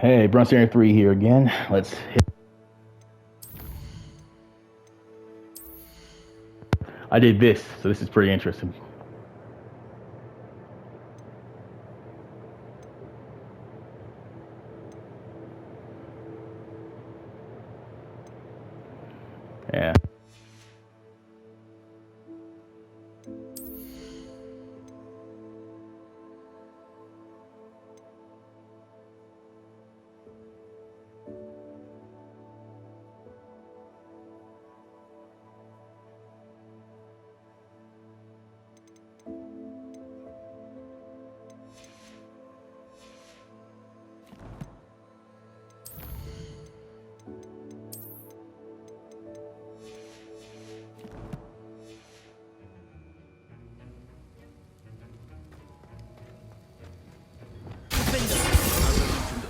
Hey, Brunstarian 3 here again. Let's hit. I did this, so this is pretty interesting. Yeah.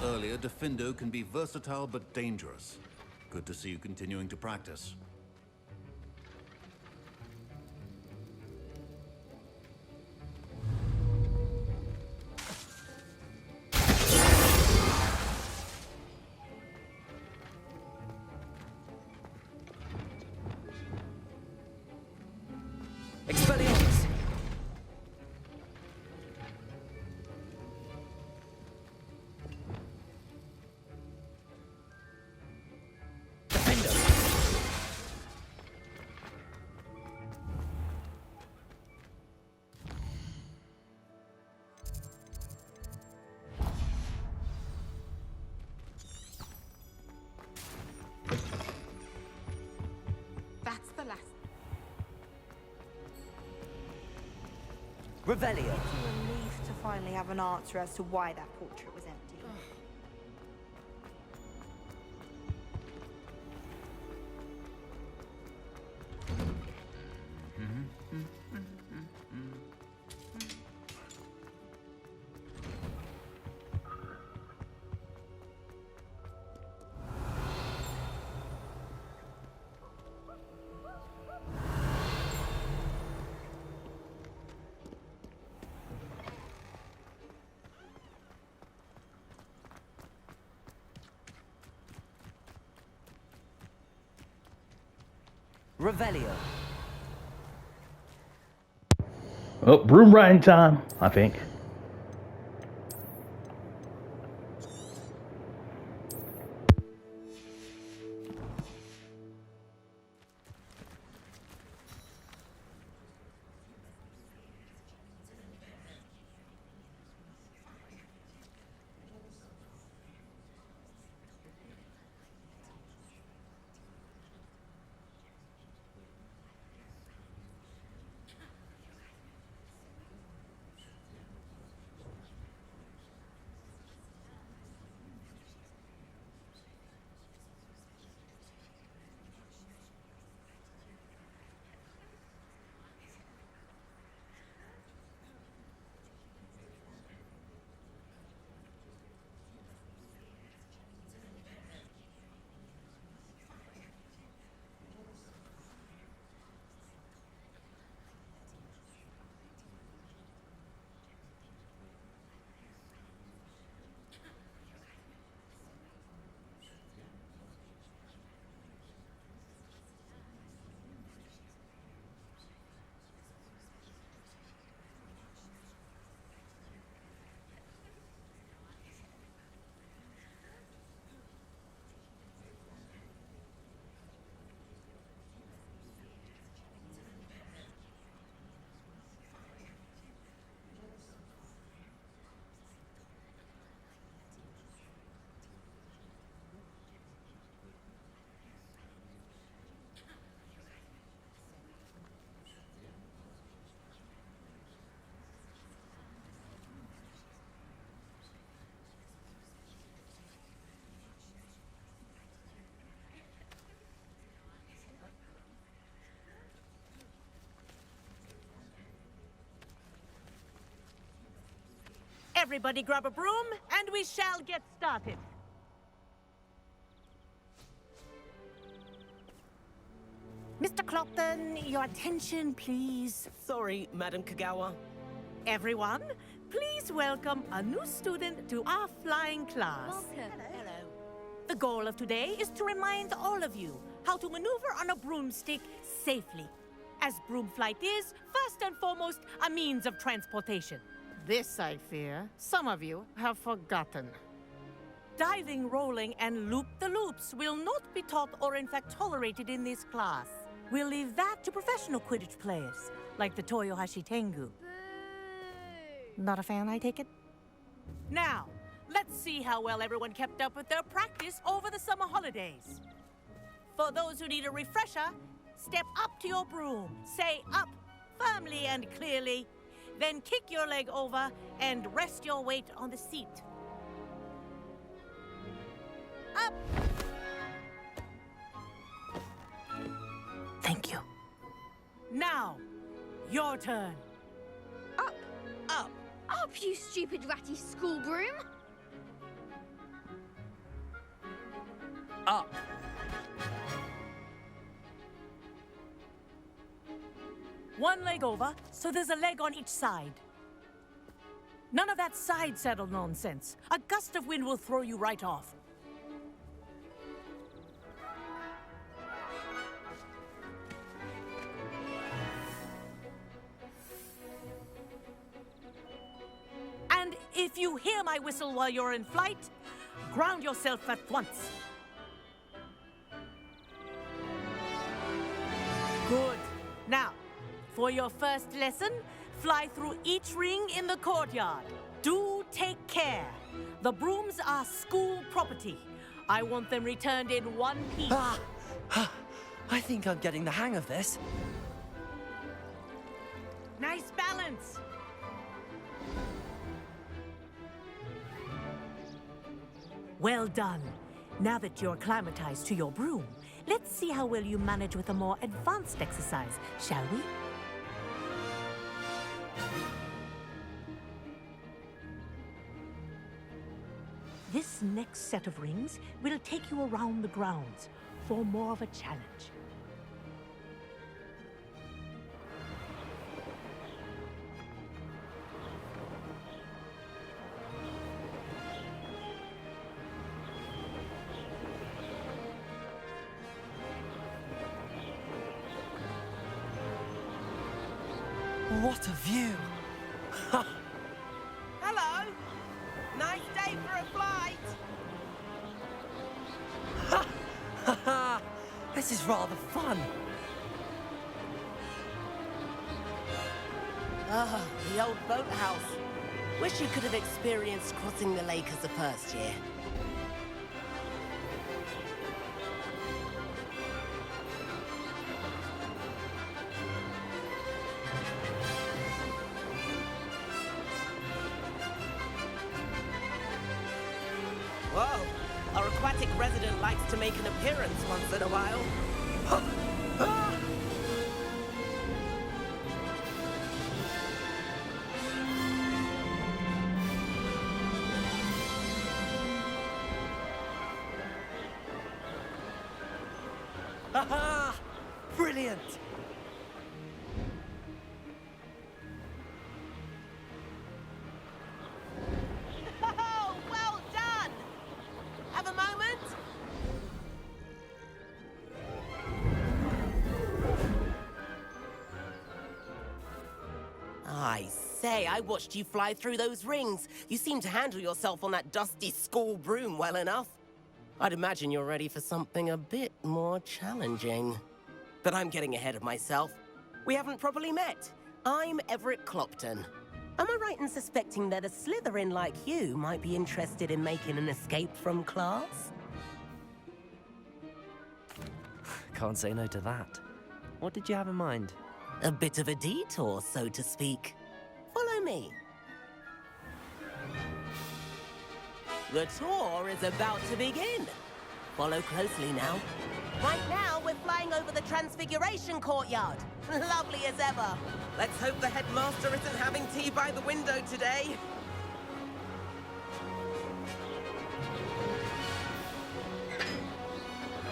Earlier, Defendo can be versatile but dangerous. Good to see you continuing to practice. Expelliarmus! That's the last. Revelio. It's a relief to finally have an answer as to why that portrait was empty. Revelio. Oh, broom riding time, I think. Everybody grab a broom, and we shall get started. Mr. Clopton, your attention, please. Sorry, Madam Kagawa. Everyone, Please welcome a new student to our flying class. Hello. The goal of today is to remind all of you how to maneuver on a broomstick safely, as broom flight is, first and foremost, a means of transportation. This, I fear, some of you have forgotten. Diving, rolling, and loop-the-loops will not be taught or in fact tolerated in this class. We'll leave that to professional Quidditch players, like the Toyohashi Tengu. Not a fan, I take it? Now, let's see how well everyone kept up with their practice over the summer holidays. For those who need a refresher, step up to your broom, say up firmly and clearly, then kick your leg over and rest your weight on the seat. Up! Thank you. Now, your turn. Up. Up. Up, you stupid ratty school broom! Up. One leg over, so there's a leg on each side. None of that side saddle nonsense. A gust of wind will throw you right off. And if you hear my whistle while you're in flight, ground yourself at once. Good. Now, for your first lesson, fly through each ring in the courtyard. Do take care. The brooms are school property. I want them returned in one piece. I think I'm getting the hang of this. Nice balance. Well done. Now that you're acclimatized to your broom, let's see how well you manage with a more advanced exercise, shall we? This next set of rings will take you around the grounds for more of a challenge. What a view! Hello! Nice day for a flight! This is rather fun. Ah, the old boathouse. Wish you could have experienced crossing the lake as a first year. Whoa, our aquatic resident likes to make an appearance once in a while. Haha! Brilliant! Oh, well done! Have a moment? I say, I watched you fly through those rings. You seem to handle yourself on that dusty school broom well enough. I'd imagine you're ready for something a bit more challenging. But I'm getting ahead of myself. We haven't properly met. I'm Everett Clopton. Am I right in suspecting that a Slytherin like you might be interested in making an escape from class? Can't say no to that. What did you have in mind? A bit of a detour, so to speak. Follow me. The tour is about to begin. Follow closely now. Right now, we're flying over the Transfiguration Courtyard. Lovely as ever. Let's hope the headmaster isn't having tea by the window today.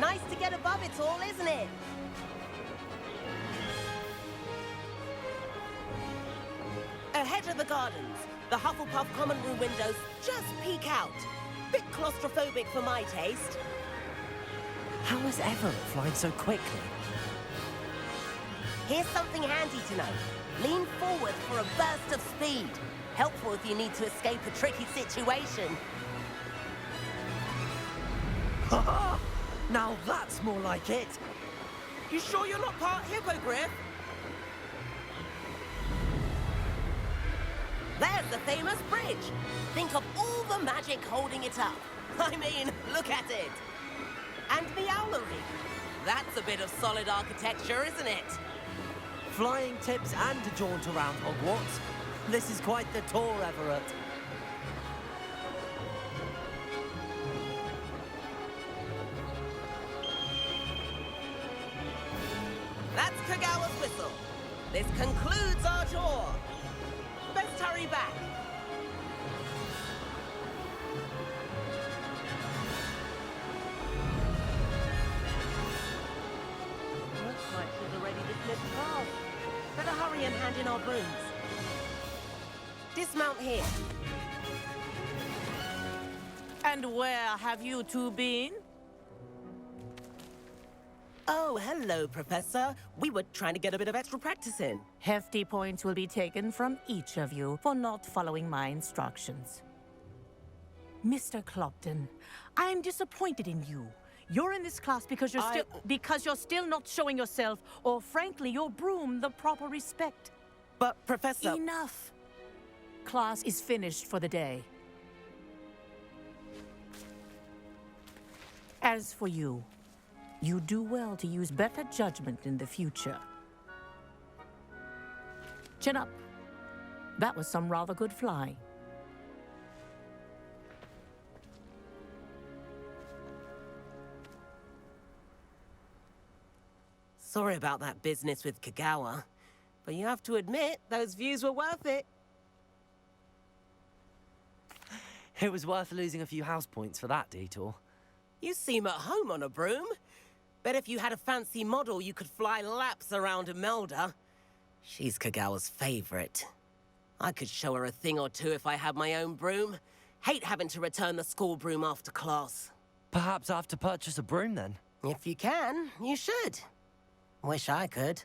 Nice to get above it all, isn't it? Ahead of the gardens, The Hufflepuff common room windows just peek out. Bit claustrophobic for my taste. How is Everett flying so quickly? Here's something handy to know. Lean forward for a burst of speed. Helpful if you need to escape a tricky situation. Ha! Now that's more like it. You sure you're not part hippogriff? There's the famous bridge. Think of all the magic holding it up. I mean, look at it. And the owlery. That's a bit of solid architecture, isn't it? Flying tips and a jaunt around Hogwarts. This is quite the tour, Everett. That's Kagawa's whistle. This concludes our tour. Best hurry back. Looks like she's already dismissed class. Better hurry and hand in our brooms. Dismount here. And where have you two been? Oh, hello, Professor. We were trying to get a bit of extra practice in. Hefty points will be taken from each of you for not following my instructions. Mr. Clopton, I'm disappointed in you. You're in this class because you're still not showing yourself, or frankly, your broom the proper respect. But, Professor... Enough. Class is finished for the day. As for you, you do well to use better judgment in the future. Chin up. That was some rather good flying. Sorry about that business with Kagawa, but you have to admit, those views were worth it. It was worth losing a few house points for that detour. You seem at home on a broom. Bet if you had a fancy model, you could fly laps around Imelda. She's Kagawa's favorite. I could show her a thing or two if I had my own broom. Hate having to return the school broom after class. Perhaps I have to purchase a broom then. If you can, you should. Wish I could.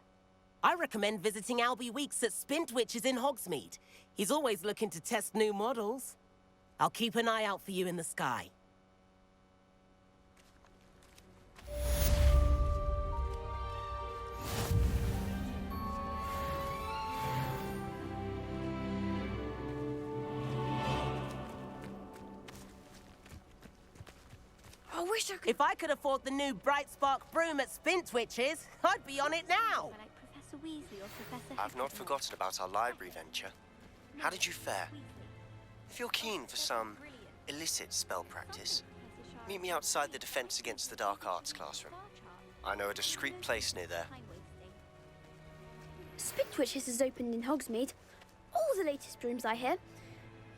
I recommend visiting Albie Weeks at Spintwitches in Hogsmeade. He's always looking to test new models. I'll keep an eye out for you in the sky. I wish I could. If I could afford the new Bright Spark broom at Spintwitches, I'd be on it now. Like Professor Weasley or Professor I've not forgotten about our library venture. How did you fare? If you're keen for some illicit spell practice, meet me outside the Defense Against the Dark Arts classroom. I know a discreet place near there. Spintwitches has opened in Hogsmeade. All the latest brooms, I hear.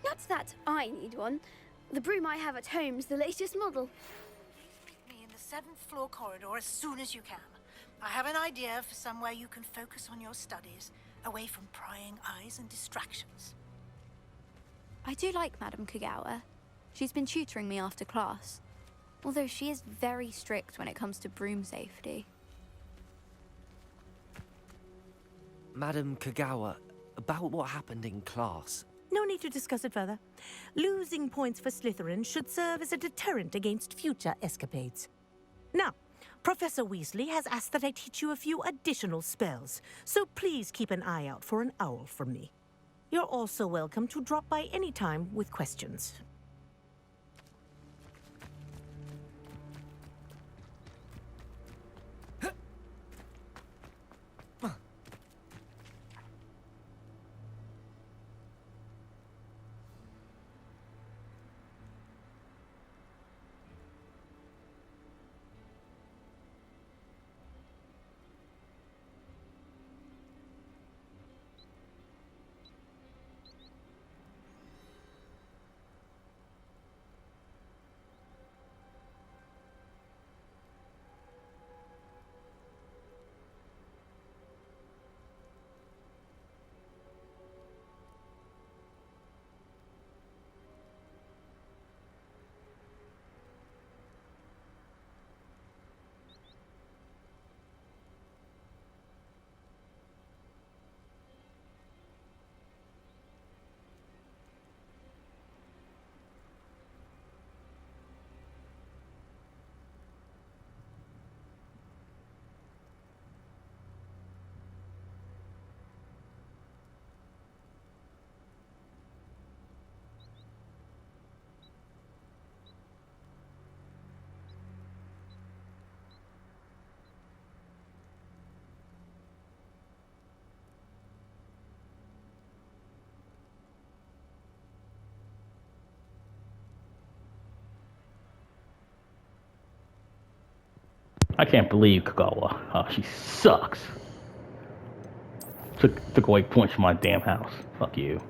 Not that I need one. The broom I have at home's the latest model. Meet me in the 7th floor corridor as soon as you can. I have an idea for somewhere you can focus on your studies, away from prying eyes and distractions. I do like Madame Kagawa. She's been tutoring me after class, although she is very strict when it comes to broom safety. Madame Kagawa, about what happened in class. No need to discuss it further. Losing points for Slytherin should serve as a deterrent against future escapades. Now, Professor Weasley has asked that I teach you a few additional spells, so please keep an eye out for an owl from me. You're also welcome to drop by any time with questions. I can't believe Kagawa. Oh, she sucks. Took away points from my damn house. Fuck you.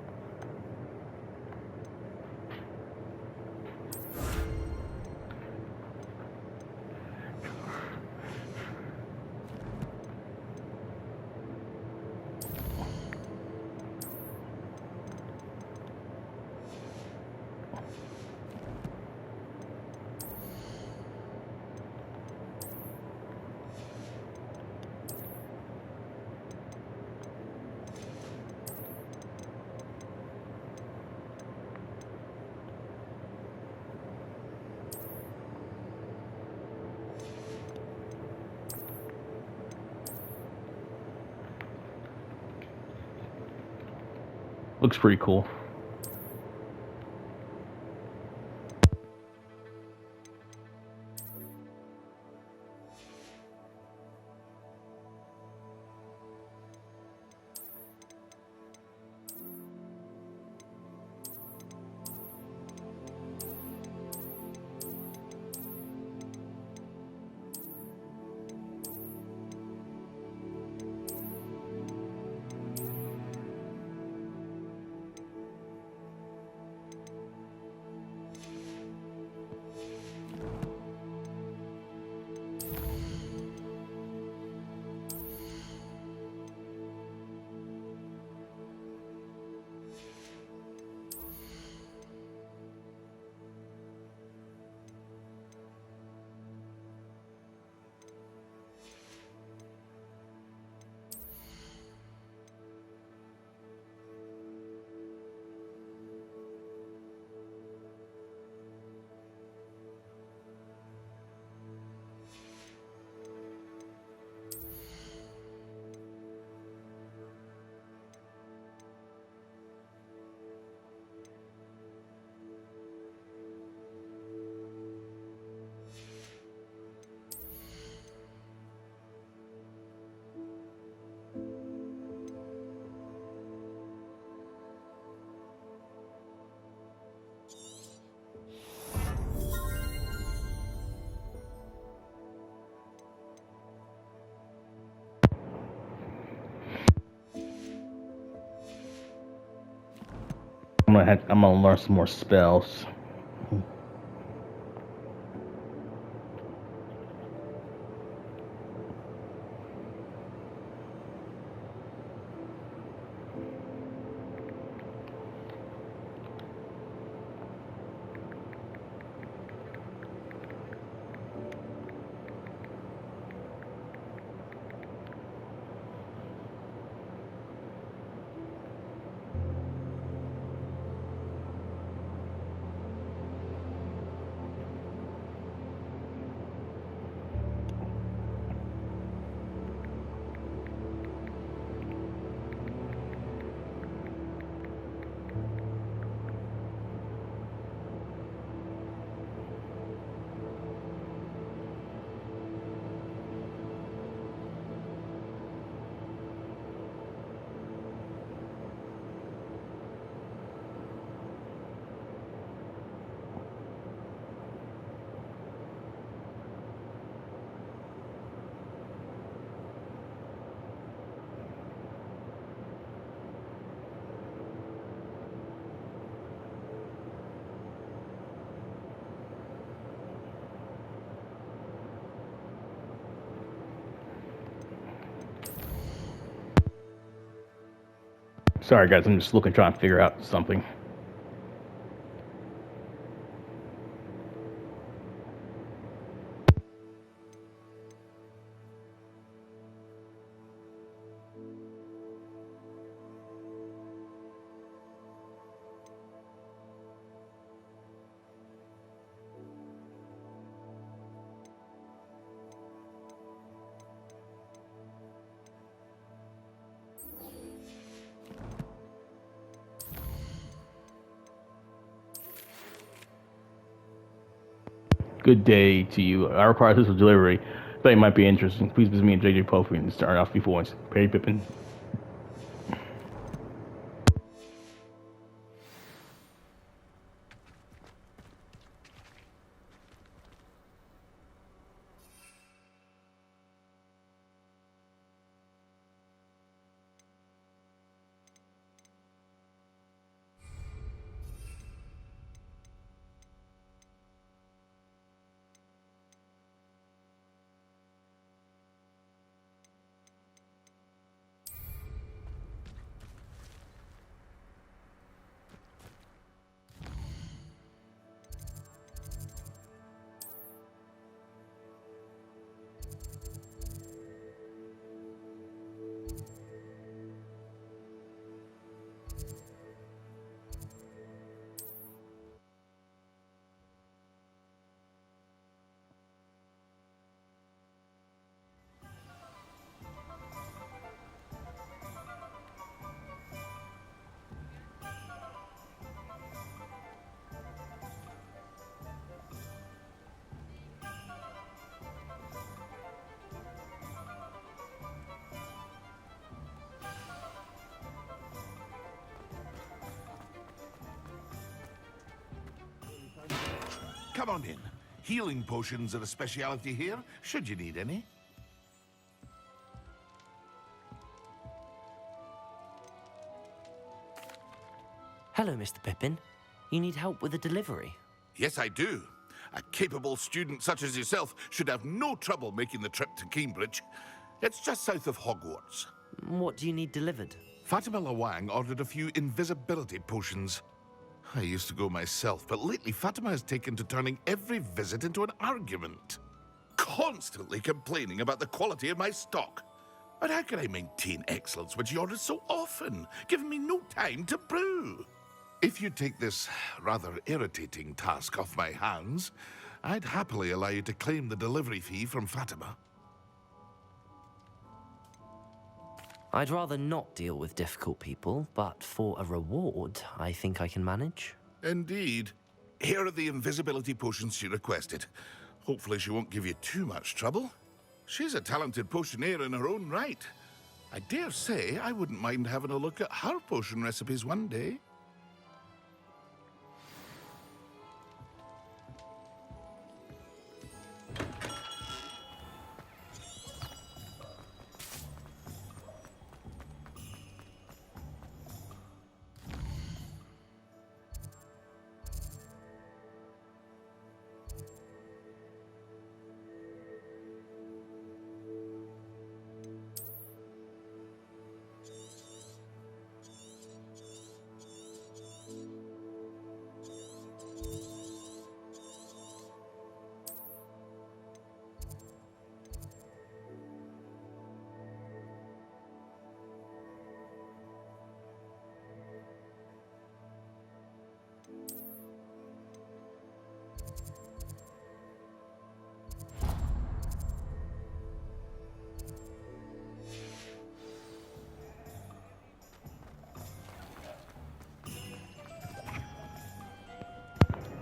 Looks pretty cool. I'm gonna learn some more spells. Sorry guys, I'm just looking, trying to figure out something. Good day to you. Our process of delivery. I thought it might be interesting. Please visit me at JJ Pofi and start off before once. Perry Pippin. Come on in. Healing potions are a speciality here, should you need any. Hello, Mr. Pippin. You need help with a delivery? Yes, I do. A capable student such as yourself should have no trouble making the trip to Cambridge. It's just south of Hogwarts. What do you need delivered? Fatima Lawang ordered a few invisibility potions. I used to go myself, but lately Fatima has taken to turning every visit into an argument. Constantly complaining about the quality of my stock. But how can I maintain excellence when she orders so often, giving me no time to brew? If you take this rather irritating task off my hands, I'd happily allow you to claim the delivery fee from Fatima. I'd rather not deal with difficult people, but for a reward, I think I can manage. Indeed. Here are the invisibility potions she requested. Hopefully she won't give you too much trouble. She's a talented potioneer in her own right. I dare say I wouldn't mind having a look at her potion recipes one day.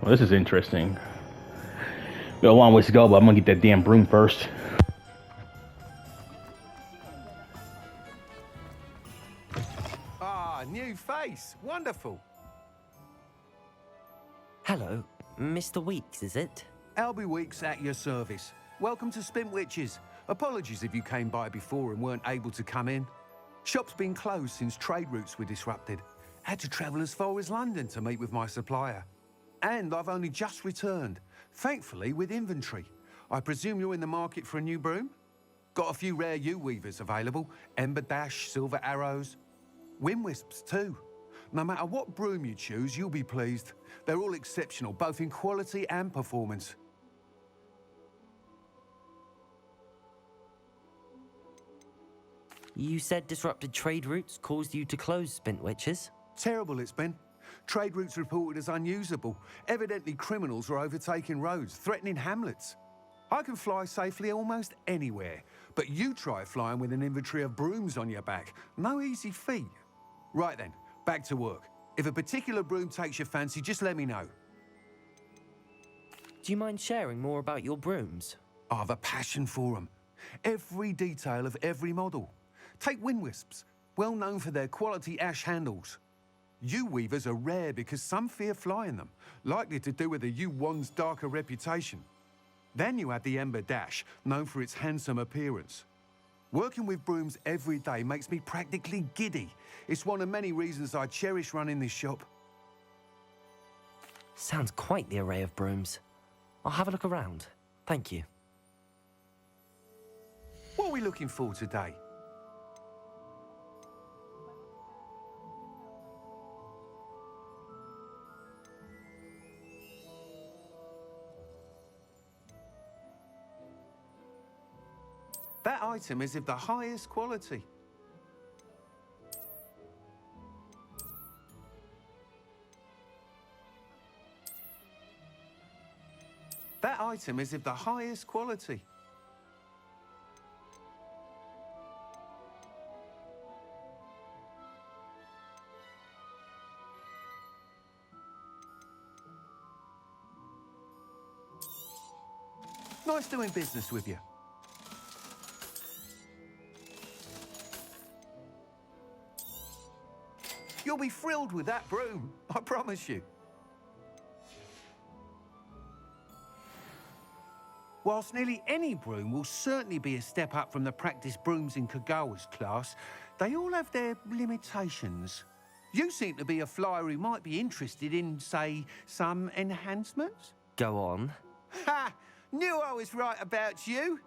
Well, this is interesting. We got a long ways to go, but I'm gonna get that damn broom first. Ah, new face. Wonderful. Hello, Mr. Weeks, is it? Albie Weeks at your service. Welcome to Spintwitches. Apologies if you came by before and weren't able to come in. Shop's been closed since trade routes were disrupted. Had to travel as far as London to meet with my supplier. And I've only just returned, thankfully with inventory. I presume you're in the market for a new broom? Got a few rare U-weavers available, Ember Dash, Silver Arrows, Wind Wisps too. No matter what broom you choose, you'll be pleased. They're all exceptional, both in quality and performance. You said disrupted trade routes caused you to close Spintwitches? Terrible it's been. Trade routes reported as unusable. Evidently criminals are overtaking roads, threatening hamlets. I can fly safely almost anywhere, but you try flying with an inventory of brooms on your back. No easy feat. Right then, back to work. If a particular broom takes your fancy, just let me know. Do you mind sharing more about your brooms? I have a passion for them. Every detail of every model. Take Wind Wisps, well known for their quality ash handles. U-weavers are rare because some fear flying them, likely to do with the U-wand's darker reputation. Then you have the Ember Dash, known for its handsome appearance. Working with brooms every day makes me practically giddy. It's one of many reasons I cherish running this shop. Sounds quite the array of brooms. I'll have a look around. Thank you. What are we looking for today? That item is of the highest quality. That item is of the highest quality. Nice doing business with you. You'll be thrilled with that broom, I promise you. Whilst nearly any broom will certainly be a step up from the practice brooms in Kagawa's class, they all have their limitations. You seem to be a flyer who might be interested in, say, some enhancements? Go on. Ha! Knew I was right about you.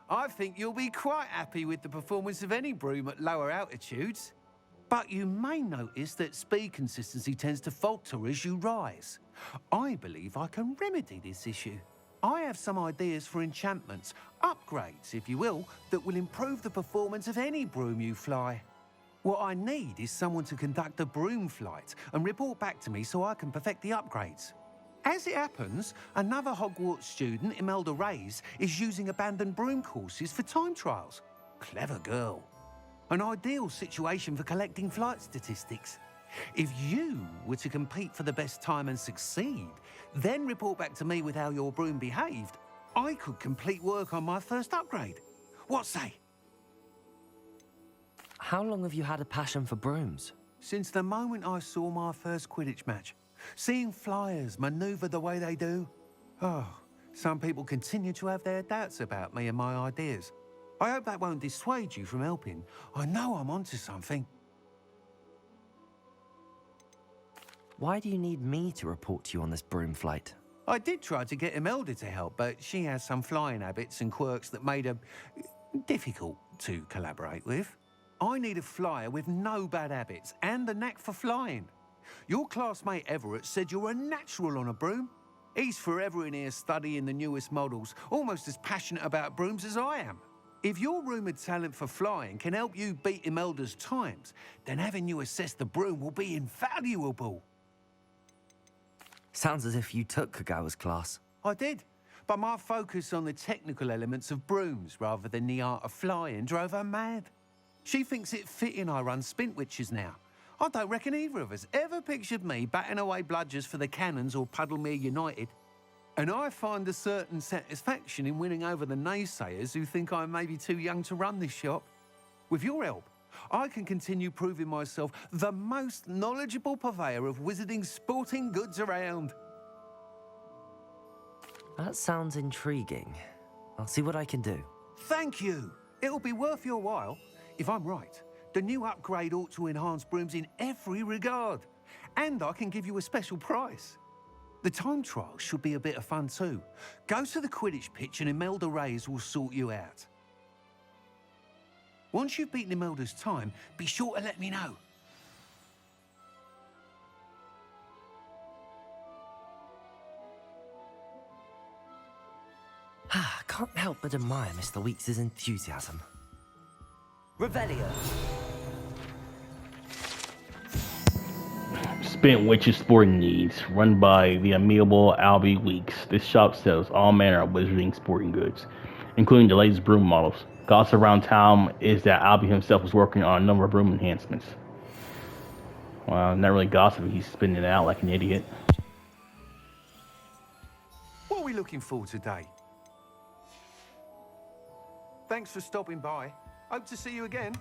I think you'll be quite happy with the performance of any broom at lower altitudes. But you may notice that speed consistency tends to falter as you rise. I believe I can remedy this issue. I have some ideas for enchantments, upgrades, if you will, that will improve the performance of any broom you fly. What I need is someone to conduct a broom flight and report back to me so I can perfect the upgrades. As it happens, another Hogwarts student, Imelda Reyes, is using abandoned broom courses for time trials. Clever girl. An ideal situation for collecting flight statistics. If you were to compete for the best time and succeed, then report back to me with how your broom behaved, I could complete work on my first upgrade. What say? How long have you had a passion for brooms? Since the moment I saw my first Quidditch match. Seeing flyers manoeuvre the way they do. Oh, some people continue to have their doubts about me and my ideas. I hope that won't dissuade you from helping. I know I'm onto something. Why do you need me to report to you on this broom flight? I did try to get Imelda to help, but she has some flying habits and quirks that made her difficult to collaborate with. I need a flyer with no bad habits and a knack for flying. Your classmate Everett said you're a natural on a broom. He's forever in here studying the newest models, almost as passionate about brooms as I am. If your rumoured talent for flying can help you beat Imelda's times, then having you assess the broom will be invaluable. Sounds as if you took Kagawa's class. I did, but my focus on the technical elements of brooms rather than the art of flying drove her mad. She thinks it fitting I run Spintwitches now. I don't reckon either of us ever pictured me batting away bludgers for the Cannons or Puddlemere United. And I find a certain satisfaction in winning over the naysayers who think I may be too young to run this shop. With your help, I can continue proving myself the most knowledgeable purveyor of wizarding sporting goods around. That sounds intriguing. I'll see what I can do. Thank you. It'll be worth your while. If I'm right, the new upgrade ought to enhance brooms in every regard. And I can give you a special price. The time trial should be a bit of fun too. Go to the Quidditch pitch and Imelda Reyes will sort you out. Once you've beaten Imelda's time, be sure to let me know. Can't help but admire Mr. Weeks' enthusiasm. Revelio. Spent Witches Sporting Needs, run by the amiable Albie Weeks. This shop sells all manner of wizarding sporting goods, including the latest broom models. Gossip around town is that Albie himself was working on a number of broom enhancements. Well, not really gossip, he's spinning it out like an idiot. What are we looking for today? Thanks for stopping by. Hope to see you again.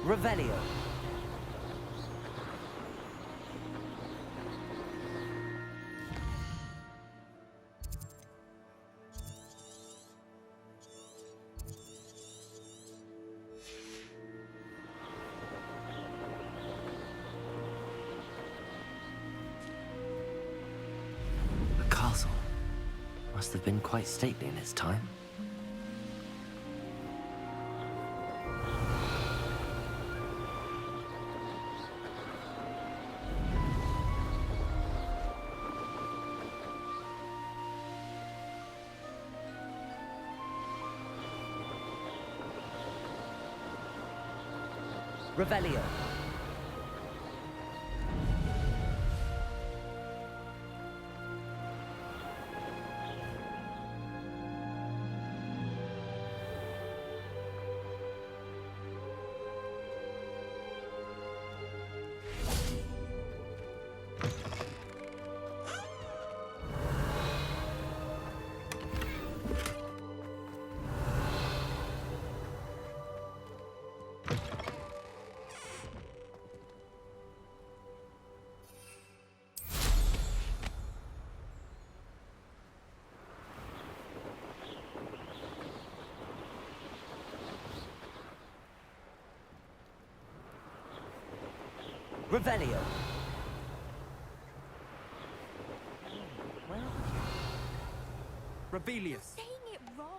Revelio. A castle. Must have been quite stately in its time. Revelio. Revelio. Rebellious. Saying it wrong.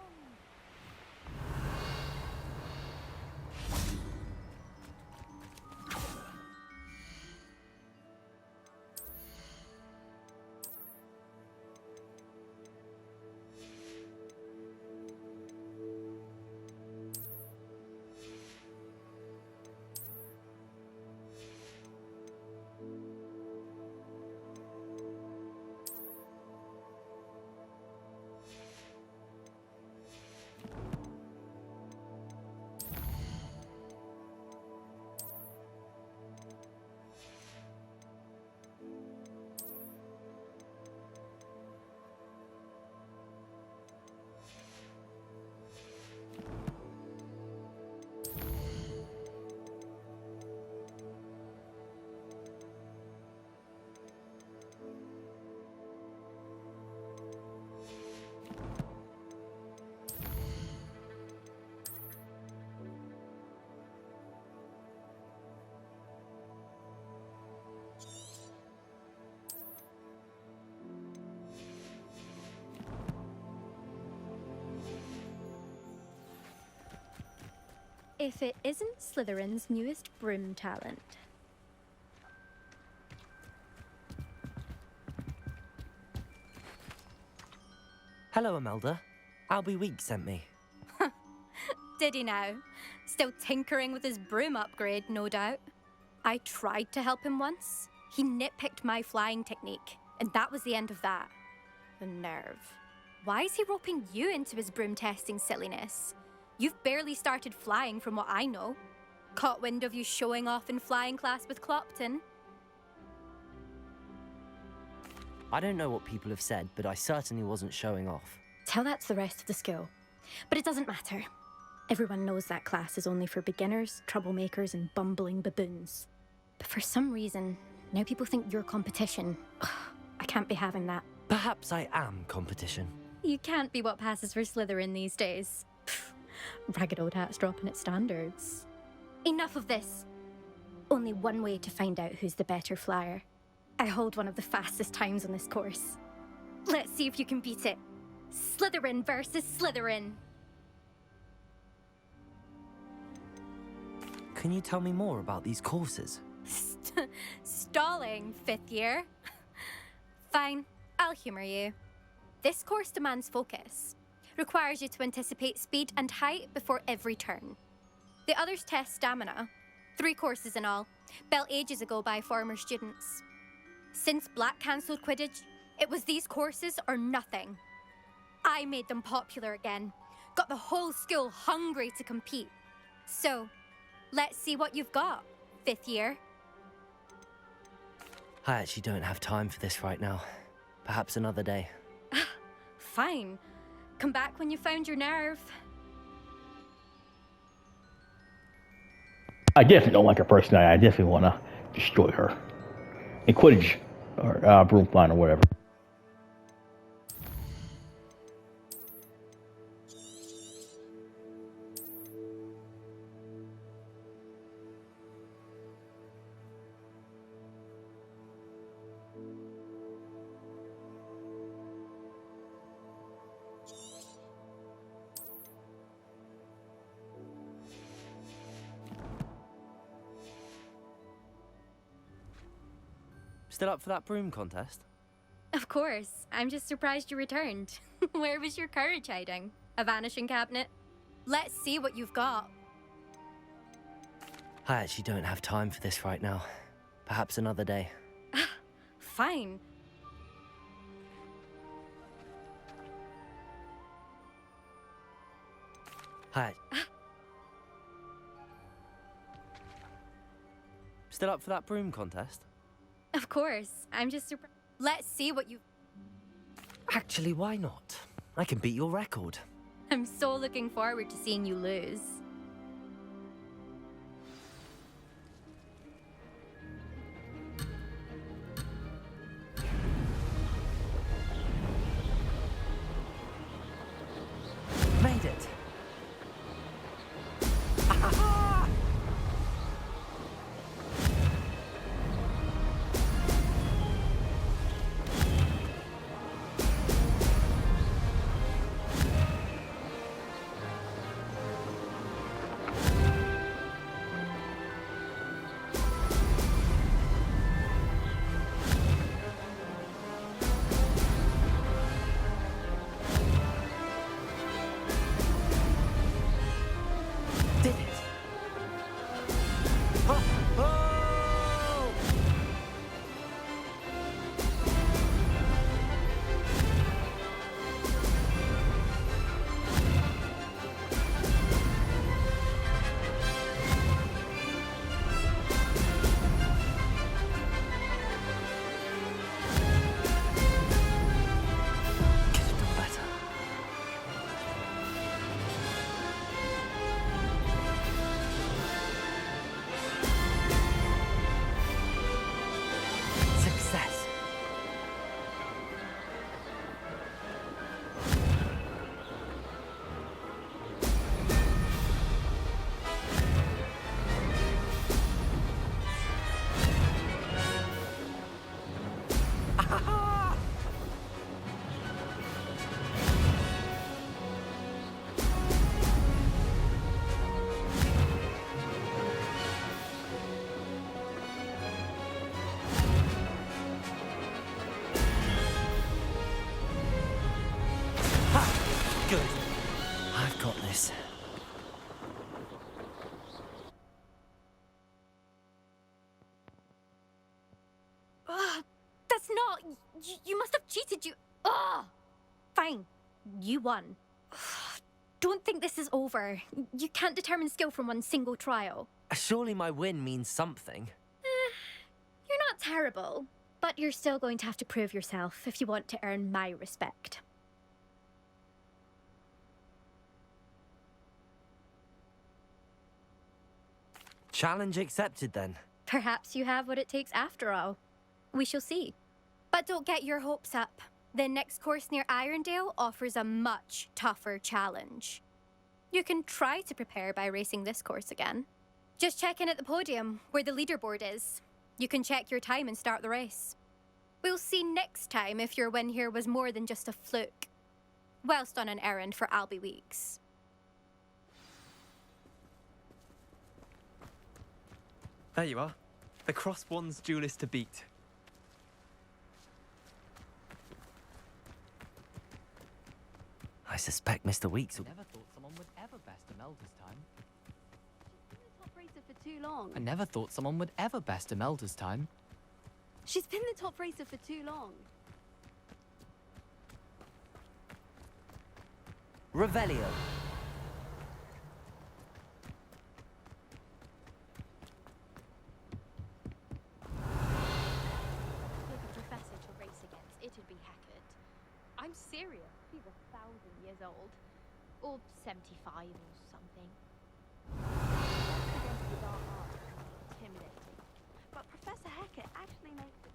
If it isn't Slytherin's newest broom talent. Hello, Imelda. Albie Week sent me. Did he now? Still tinkering with his broom upgrade, no doubt. I tried to help him once. He nitpicked my flying technique, and that was the end of that. The nerve. Why is he roping you into his broom testing silliness? You've barely started flying from what I know. Caught wind of you showing off in flying class with Clopton. I don't know what people have said, but I certainly wasn't showing off. Tell that to the rest of the school. But it doesn't matter. Everyone knows that class is only for beginners, troublemakers, and bumbling baboons. But for some reason, now people think you're competition. Ugh, I can't be having that. Perhaps I am competition. You can't be what passes for Slytherin these days. Ragged old hat's dropping its standards. Enough of this. Only one way to find out who's the better flyer. I hold one of the fastest times on this course. Let's see if you can beat it. Slytherin versus Slytherin. Can you tell me more about these courses? Stalling, 5th year. Fine, I'll humour you. This course demands focus. Requires you to anticipate speed and height before every turn. The others test stamina. 3 courses in all, built ages ago by former students. Since Black cancelled Quidditch, it was these courses or nothing. I made them popular again. Got the whole school hungry to compete. So, let's see what you've got, 5th year. I actually don't have time for this right now. Perhaps another day. Fine. Come back when you found your nerve. I definitely don't like her personality. I definitely want to destroy her. In Quidditch, or broom flying, or whatever. Still up for that broom contest? Of course. I'm just surprised you returned. Where was your courage hiding? A vanishing cabinet? Let's see what you've got. I actually don't have time for this right now. Perhaps another day. Fine. Hi. Still up for that broom contest? Of course. I'm just surprised. Let's see what you... Actually, why not? I can beat your record. I'm so looking forward to seeing you lose. Made it! Good. I've got this. That's not... You must have cheated, you... Fine. You won. Don't think this is over. You can't determine skill from one single trial. Surely my win means something. You're not terrible, but you're still going to have to prove yourself if you want to earn my respect. Challenge accepted, then. Perhaps you have what it takes after all. We shall see. But don't get your hopes up. The next course near Irondale offers a much tougher challenge. You can try to prepare by racing this course again. Just check in at the podium, where the leaderboard is. You can check your time and start the race. We'll see next time if your win here was more than just a fluke. Whilst on an errand for Albie Weeks. There you are. The Cross Wands duelist to beat. I suspect Mr. Weeks will... Never thought someone would ever best Imelda's time. Top racer for too long. I never thought someone would ever best Imelda's time. She's been the top racer for too long. Revelio. If a professor to race against, it'd be Hackett. I'm serious. He's 1,000 years old. Or 75 or something. Against the dark arts can be intimidating. But Professor Hackett actually makes it...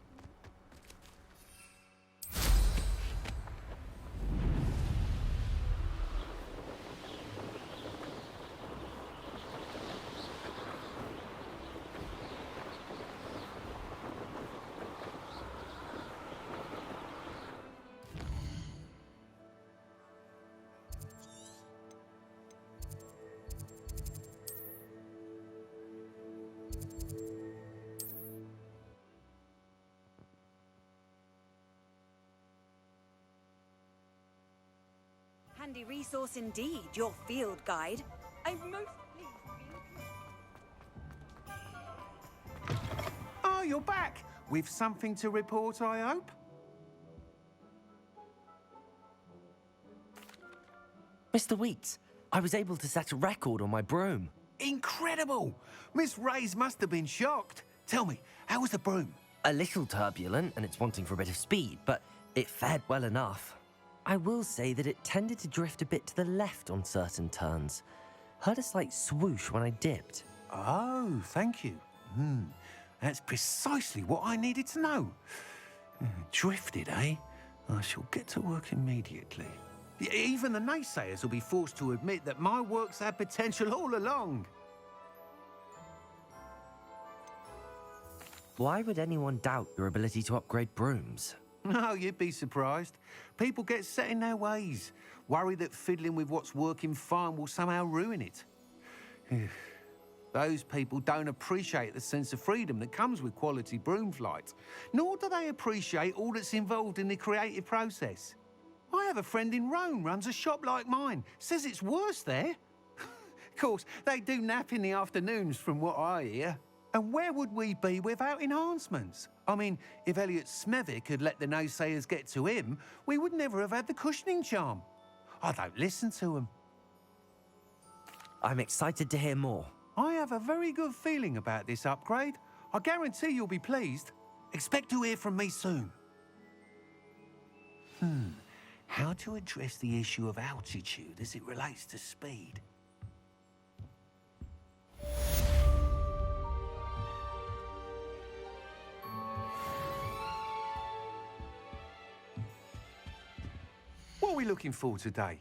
handy resource indeed, your field guide. I'm most pleased. Oh, you're back. With something to report, I hope? Mr. Weeks, I was able to set a record on my broom. Incredible! Miss Reyes must have been shocked. Tell me, how was the broom? A little turbulent, and it's wanting for a bit of speed, but it fared well enough. I will say that it tended to drift a bit to the left on certain turns. Heard a slight swoosh when I dipped. Oh, thank you. That's precisely what I needed to know. Drifted, eh? I shall get to work immediately. Even the naysayers will be forced to admit that my work's had potential all along. Why would anyone doubt your ability to upgrade brooms? No, you'd be surprised. People get set in their ways, worry that fiddling with what's working fine will somehow ruin it. Those people don't appreciate the sense of freedom that comes with quality broom flight, nor do they appreciate all that's involved in the creative process. I have a friend in Rome runs a shop like mine, says it's worse there. Of course, they do nap in the afternoons from what I hear. And where would we be without enhancements? I mean, if Elliot Smethwick had let the naysayers get to him, we would never have had the cushioning charm. I don't listen to them. I'm excited to hear more. I have a very good feeling about this upgrade. I guarantee you'll be pleased. Expect to hear from me soon. How to address the issue of altitude as it relates to speed? What are we looking for today?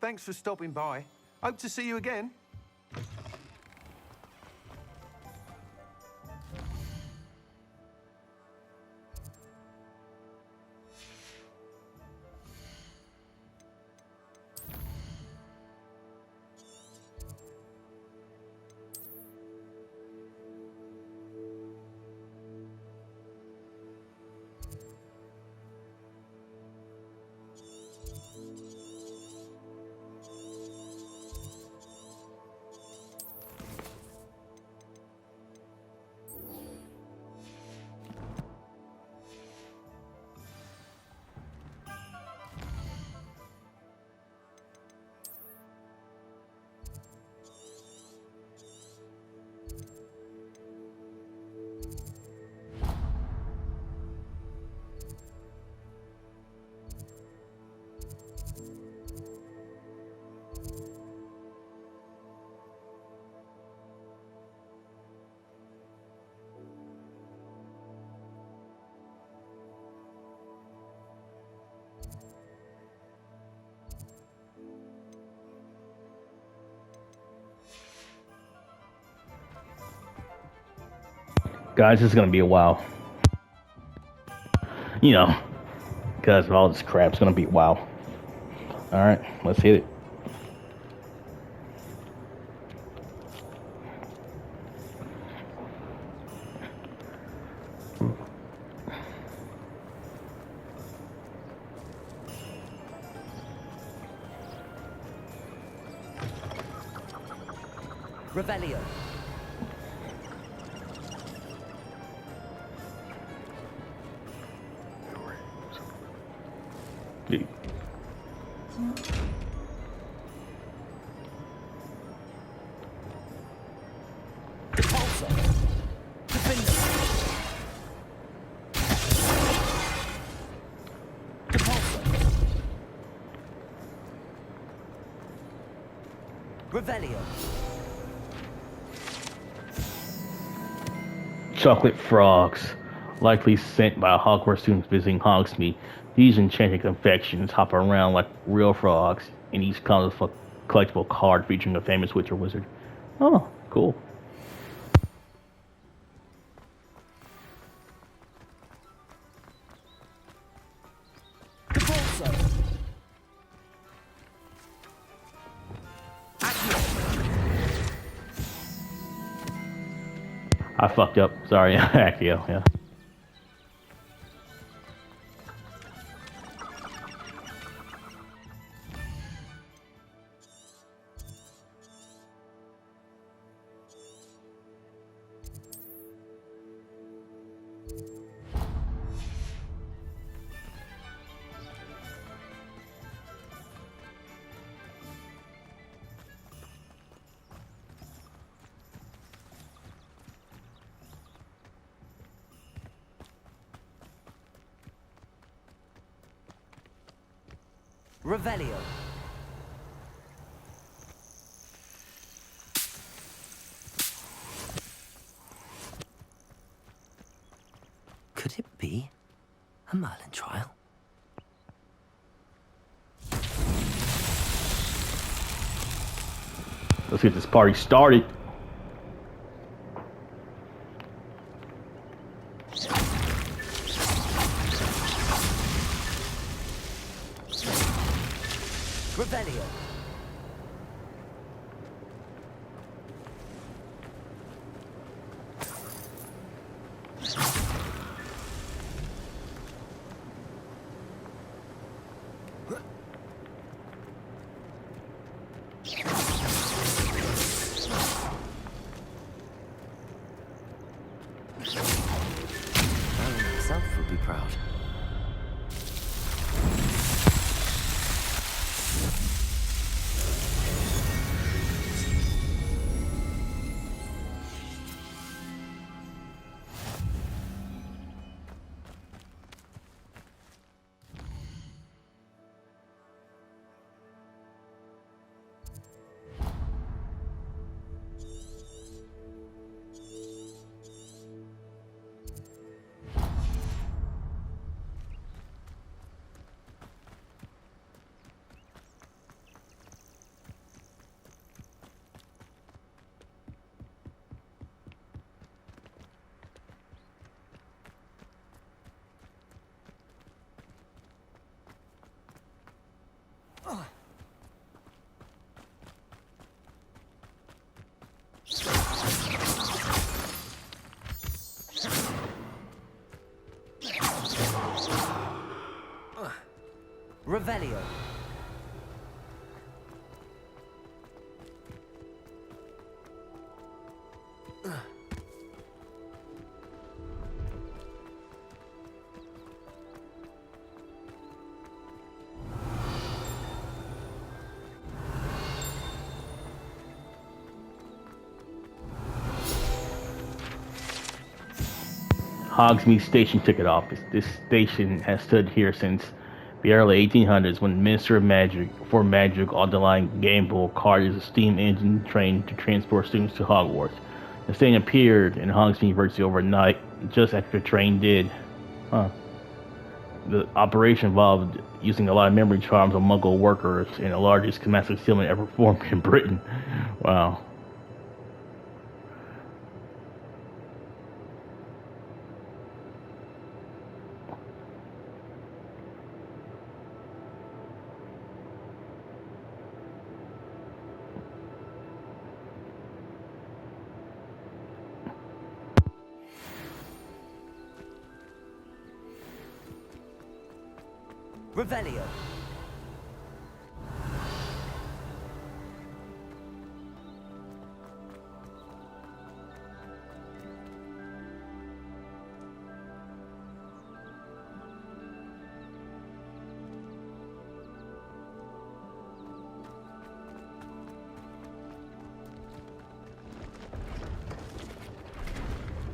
Thanks for stopping by. Hope to see you again. Guys, this is gonna be a while. You know, because of all this crap, it's gonna be a while. Alright, let's hit it. Revelio. Revelio. Chocolate frogs, likely sent by Hogwarts students visiting Hogsmeade. These enchanted confections hop around like real frogs, and each comes with a collectible card featuring a famous witch or wizard. Oh, cool. I fucked up. Sorry, Accio, yeah. Revelio. Could it be a Merlin trial? Let's get this party started. Revelio. Merlin himself would be proud. Revelio. Hogsmeade Station Ticket Office. This station has stood here since the early 1800s when Minister of Magic for Magic Aldeline Gamble carted a steam engine train to transport students to Hogwarts. The station appeared in Hogsmeade virtually overnight, just after the train did. The operation involved using a lot of memory charms of Muggle workers and the largest massive sealant ever performed in Britain. Wow. Revelio.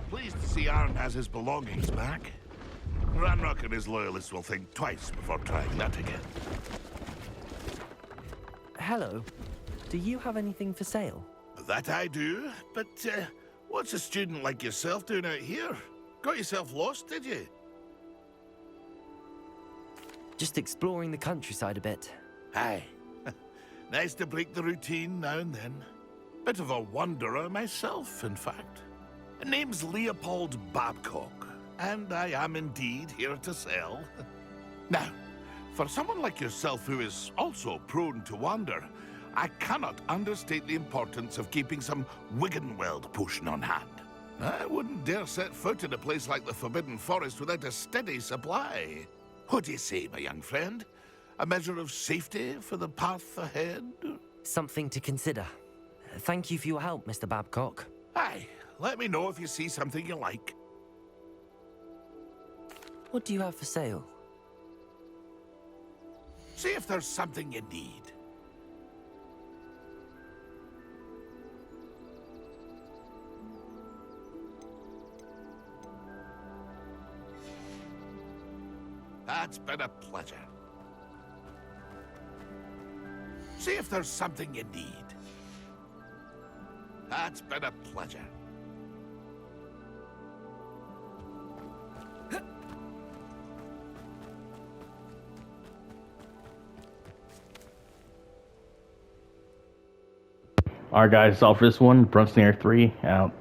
Pleased to see Aaron has his belongings back. Ranrock and his loyalists will think twice before trying that again. Hello. Do you have anything for sale? That I do, but what's a student like yourself doing out here? Got yourself lost, did you? Just exploring the countryside a bit. Aye. Nice to break the routine now and then. Bit of a wanderer myself, in fact. Name's Leopold Babcock. And I am indeed here to sell. Now, for someone like yourself who is also prone to wander, I cannot understate the importance of keeping some Wiggenweld potion on hand. I wouldn't dare set foot in a place like the Forbidden Forest without a steady supply. What do you say, my young friend? A measure of safety for the path ahead? Something to consider. Thank you for your help, Mr. Babcock. Aye, let me know if you see something you like. What do you have for sale? See if there's something you need. That's been a pleasure. See if there's something you need. That's been a pleasure. Alright guys, that's all for this one. Brunson Air 3 out.